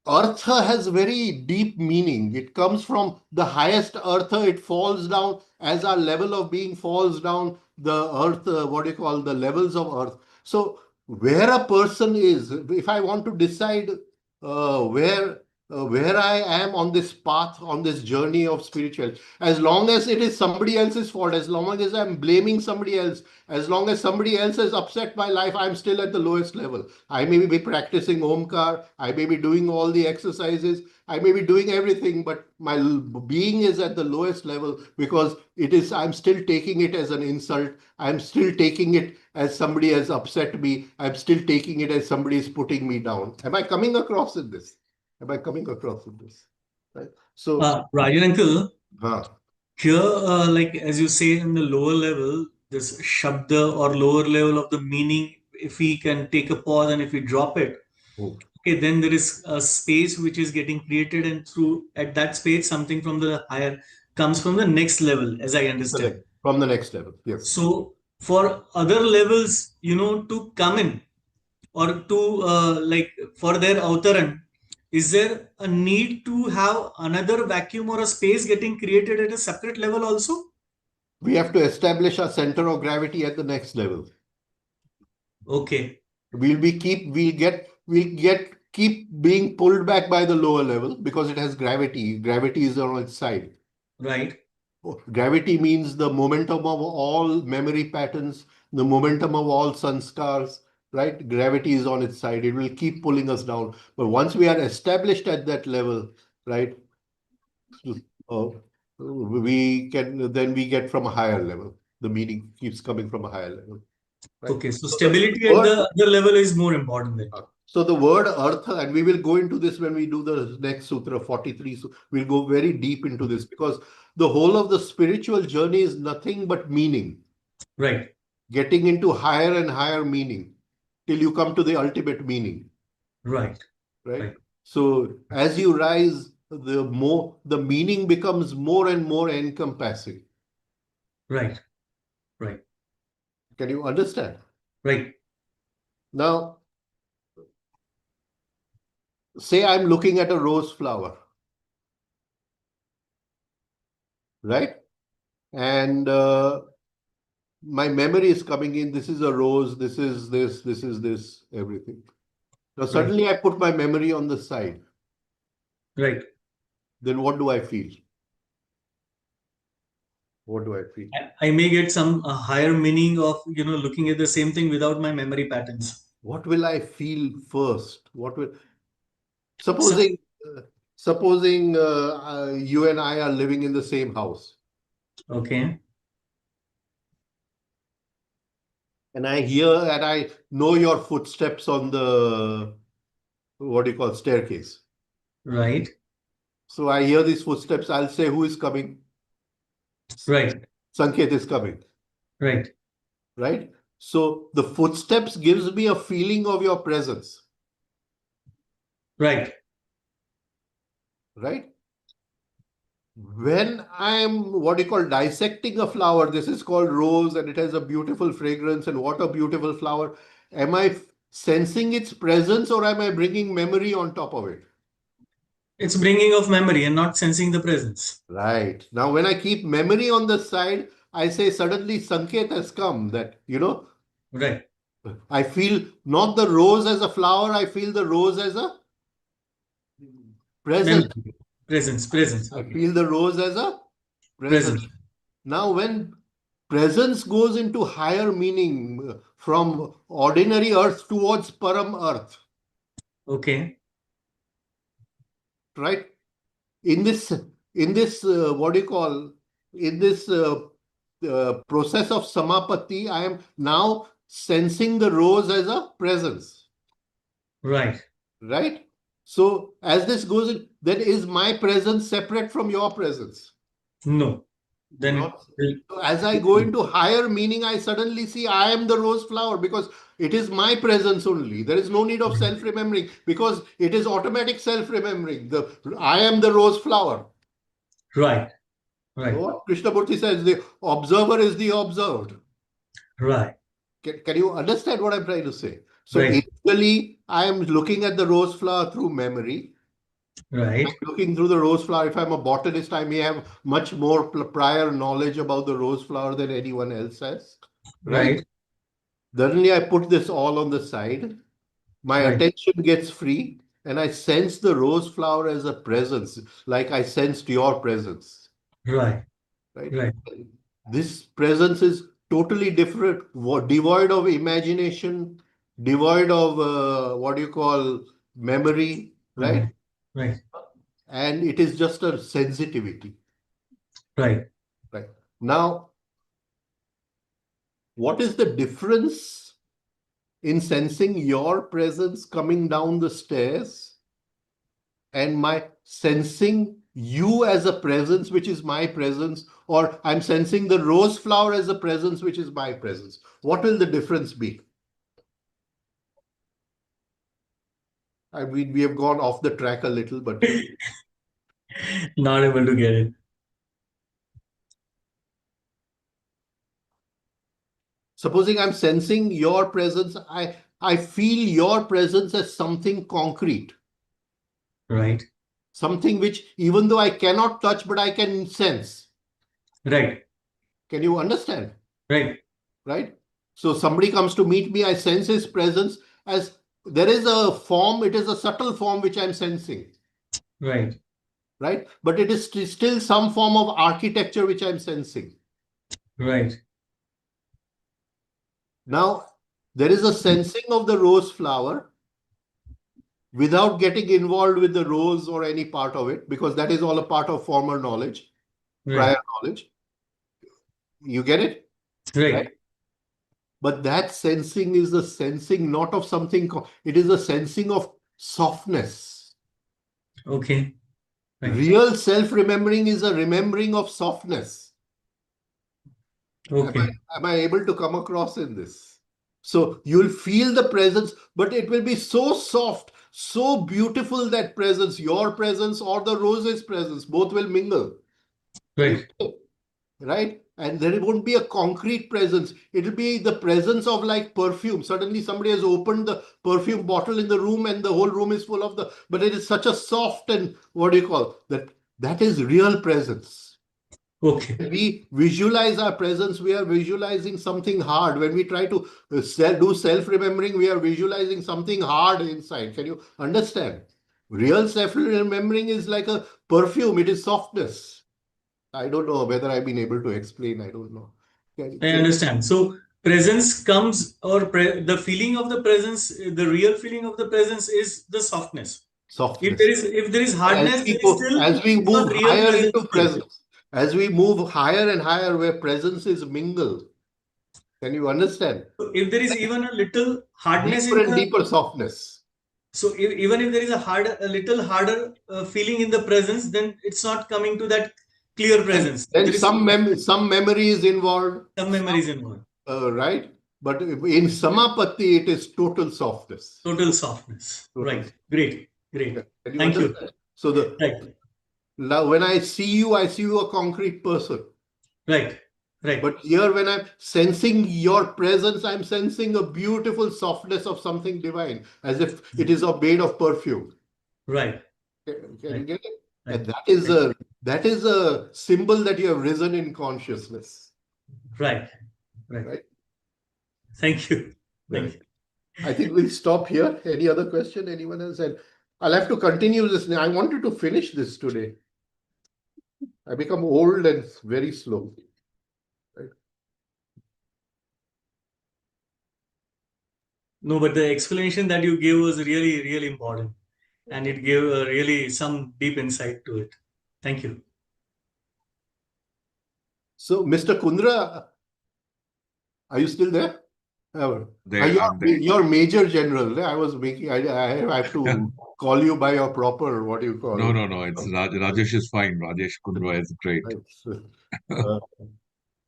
Speaker 2: Artha has very deep meaning. It comes from the highest Artha. It falls down as our level of being falls down the earth, the levels of earth. So where a person is, if I want to decide where I am on this path, on this journey of spiritual, as long as it is somebody else's fault, as long as I'm blaming somebody else, as long as somebody else has upset my life, I'm still at the lowest level. I may be practicing Omkar, I may be doing all the exercises, I may be doing everything, but my being is at the lowest level because I'm still taking it as an insult. I'm still taking it as somebody has upset me. I'm still taking it as somebody is putting me down. Am I coming across in this? Am I coming across in this? Right. So,
Speaker 3: Rajan uncle,
Speaker 2: huh.
Speaker 3: here, like as you say, in the lower level, this shabda or lower level of the meaning, if we can take a pause and if we drop it, okay, then there is a space which is getting created, and through at that space, something from the higher comes from the next level, as I understand.
Speaker 2: From the next level, yes.
Speaker 3: So for other levels, to come in or to like for their avtaran, is there a need to have another vacuum or a space getting created at a separate level also?
Speaker 2: We have to establish our center of gravity at the next level.
Speaker 3: Okay.
Speaker 2: We'll keep being pulled back by the lower level because it has gravity. Gravity is on its side.
Speaker 3: Right.
Speaker 2: Gravity means the momentum of all memory patterns, the momentum of all sanskars, right? Gravity is on its side. It will keep pulling us down. But once we are established at that level, right, we get from a higher level. The meaning keeps coming from a higher level. Right?
Speaker 3: Okay, so stability at the other level is more important then.
Speaker 2: So the word artha, and we will go into this when we do the next sutra 43. So we'll go very deep into this because the whole of the spiritual journey is nothing but meaning.
Speaker 3: Right.
Speaker 2: Getting into higher and higher meaning till you come to the ultimate meaning.
Speaker 3: Right.
Speaker 2: Right. So as you rise, the meaning becomes more and more encompassing.
Speaker 3: Right. Right.
Speaker 2: Can you understand?
Speaker 3: Right.
Speaker 2: Now, say I'm looking at a rose flower, right? And my memory is coming in. This is a rose. This is this, everything. Now, suddenly I put my memory on the side.
Speaker 3: Right.
Speaker 2: Then what do I feel? What do I feel?
Speaker 3: I may get some higher meaning of, looking at the same thing without my memory patterns.
Speaker 2: What will I feel first? What will
Speaker 3: So,
Speaker 2: supposing you and I are living in the same house,
Speaker 3: okay.
Speaker 2: and I hear and I know your footsteps on the what do you call staircase.
Speaker 3: Right.
Speaker 2: So I hear these footsteps. I'll say, who is coming?
Speaker 3: Right.
Speaker 2: Sanket is coming.
Speaker 3: Right.
Speaker 2: Right. So the footsteps gives me a feeling of your presence.
Speaker 3: Right.
Speaker 2: Right. When I'm what you call dissecting a flower, this is called rose and it has a beautiful fragrance and what a beautiful flower. Am I sensing its presence or am I bringing memory on top of it?
Speaker 3: It's bringing of memory and not sensing the presence.
Speaker 2: Right. Now, when I keep memory on the side, I say suddenly Sanket has come that,
Speaker 3: Right.
Speaker 2: I feel not the rose as a flower, I feel the rose as a presence.
Speaker 3: Memory. Presence.
Speaker 2: I
Speaker 3: Okay.
Speaker 2: feel the rose as a presence.
Speaker 3: Presence.
Speaker 2: Now, when presence goes into higher meaning from ordinary earth towards param earth,
Speaker 3: Okay.
Speaker 2: right? In this what do you call, in this process of samāpatti, I am now sensing the rose as a presence,
Speaker 3: Right.
Speaker 2: right? So as this goes in, then is my presence separate from your presence?
Speaker 3: No. Then
Speaker 2: Not. So as I go into higher meaning, I suddenly see I am the rose flower because it is my presence only. There is no need of self-remembering because it is automatic self-remembering. I am the rose flower.
Speaker 3: Right.
Speaker 2: So
Speaker 3: Right.
Speaker 2: what Krishnamurti says, the observer is the observed.
Speaker 3: Right.
Speaker 2: Can you understand what I'm trying to say? So
Speaker 3: Right.
Speaker 2: initially, I am looking at the rose flower through memory.
Speaker 3: Right.
Speaker 2: I'm looking through the rose flower. If I'm a botanist, I may have much more prior knowledge about the rose flower than anyone else has. Right?
Speaker 3: Right.
Speaker 2: Suddenly, I put this all on the side. My
Speaker 3: Right.
Speaker 2: attention gets free, and I sense the rose flower as a presence, like I sensed your presence.
Speaker 3: Right.
Speaker 2: Right?
Speaker 3: Right.
Speaker 2: This presence is totally different, devoid of imagination, devoid of what do you call memory, right?
Speaker 3: Right.
Speaker 2: And it is just a sensitivity.
Speaker 3: Right.
Speaker 2: Right. Now, what is the difference in sensing your presence coming down the stairs and my sensing you as a presence, which is my presence, or I'm sensing the rose flower as a presence, which is my presence? What will the difference be? I mean, we have gone off the track a little, but
Speaker 3: Not able to get it.
Speaker 2: supposing I'm sensing your presence, I feel your presence as something concrete,
Speaker 3: Right.
Speaker 2: something which even though I cannot touch, but I can sense.
Speaker 3: Right.
Speaker 2: Can you understand?
Speaker 3: Right.
Speaker 2: Right? So somebody comes to meet me, I sense his presence as there is a form, it is a subtle form which I'm sensing.
Speaker 3: Right.
Speaker 2: Right? But it is still some form of architecture which I'm sensing.
Speaker 3: Right.
Speaker 2: Now, there is a sensing of the rose flower without getting involved with the rose or any part of it, because that is all a part of former knowledge, prior
Speaker 3: Right.
Speaker 2: knowledge. You get it?
Speaker 3: Right.
Speaker 2: But that sensing is the sensing not of something, it is a sensing of softness.
Speaker 3: Okay. Right.
Speaker 2: Real self-remembering is a remembering of softness.
Speaker 3: Okay.
Speaker 2: Am I able to come across in this? So you'll feel the presence, but it will be so soft, so beautiful, that presence, your presence or the rose's presence, both will mingle.
Speaker 3: Right.
Speaker 2: right? And there won't be a concrete presence. It'll be the presence of like perfume. Suddenly somebody has opened the perfume bottle in the room and the whole room is full of but it is such a soft and what do you call that? That is real presence.
Speaker 3: Okay.
Speaker 2: When we visualize our presence, we are visualizing something hard. When we try to do self-remembering, we are visualizing something hard inside. Can you understand? Real self-remembering is like a perfume. It is softness. I don't know whether I've been able to explain. I don't know.
Speaker 3: I understand. So presence comes, or the feeling of the presence, the real feeling of the presence is the softness.
Speaker 2: Softness.
Speaker 3: If there is hardness,
Speaker 2: as we
Speaker 3: it's not
Speaker 2: move
Speaker 3: real
Speaker 2: higher
Speaker 3: presence
Speaker 2: into
Speaker 3: still.
Speaker 2: presence, as we move higher and higher where presence is mingled, can you understand?
Speaker 3: So if there is even a little hardness
Speaker 2: Deeper and deeper softness.
Speaker 3: So even if there is a little harder feeling in the presence, then it's not coming to that clear presence.
Speaker 2: Then
Speaker 3: There is
Speaker 2: some memory is involved.
Speaker 3: some memories involved.
Speaker 2: Right? But in samāpatti, it is total softness.
Speaker 3: Total softness.
Speaker 2: Total.
Speaker 3: Right. Great. Great.
Speaker 2: Can
Speaker 3: Thank you.
Speaker 2: understand? So
Speaker 3: Right.
Speaker 2: now when I see you a concrete person.
Speaker 3: Right. Right.
Speaker 2: But here when I'm sensing your presence, I'm sensing a beautiful softness of something divine, as if it is made of perfume.
Speaker 3: Right.
Speaker 2: Can you get it?
Speaker 3: Right.
Speaker 2: And that is a symbol that you have risen in consciousness.
Speaker 3: Right. Right. Thank you. Thank you.
Speaker 2: I think we'll stop here. Any other question? Anyone else? And I'll have to continue this. I wanted to finish this today. I become old and very slow. Right?
Speaker 3: No, but the explanation that you gave was really, really important. And it gave really some deep insight to it. Thank you.
Speaker 2: So, Mr. Kundra, are you still there?
Speaker 5: I'm there.
Speaker 2: You're Major General. I was making. I have to call you by your proper. What do you call?
Speaker 5: No. It's Rajesh is fine. Rajesh Kundra is great.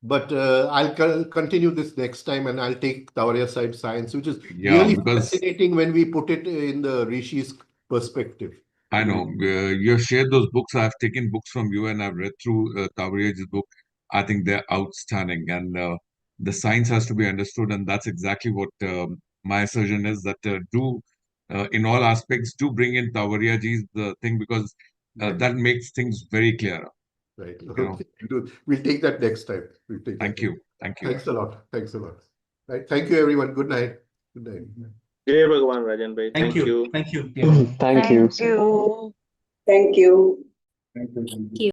Speaker 2: But I'll continue this next time, and I'll take Tavaria side science, which is really fascinating when we put it in the Rishi's perspective.
Speaker 5: I know. You have shared those books. I've taken books from you, and I've read through Tavariaji's book. I think they're outstanding, and the science has to be understood, and that's exactly what my assertion is. That in all aspects, do bring in Tavariaji's thing, because that makes things very clear.
Speaker 2: Right. Okay. We'll take that next time.
Speaker 5: Thank you.
Speaker 2: Thanks a lot. Right. Thank you, everyone. Good night. Good night.
Speaker 6: Jai Bhagavan, Rajan Bhai.
Speaker 3: Thank you.
Speaker 6: Thank you.
Speaker 4: Thank you.
Speaker 7: Thank you.
Speaker 8: Thank you.
Speaker 7: Thank you.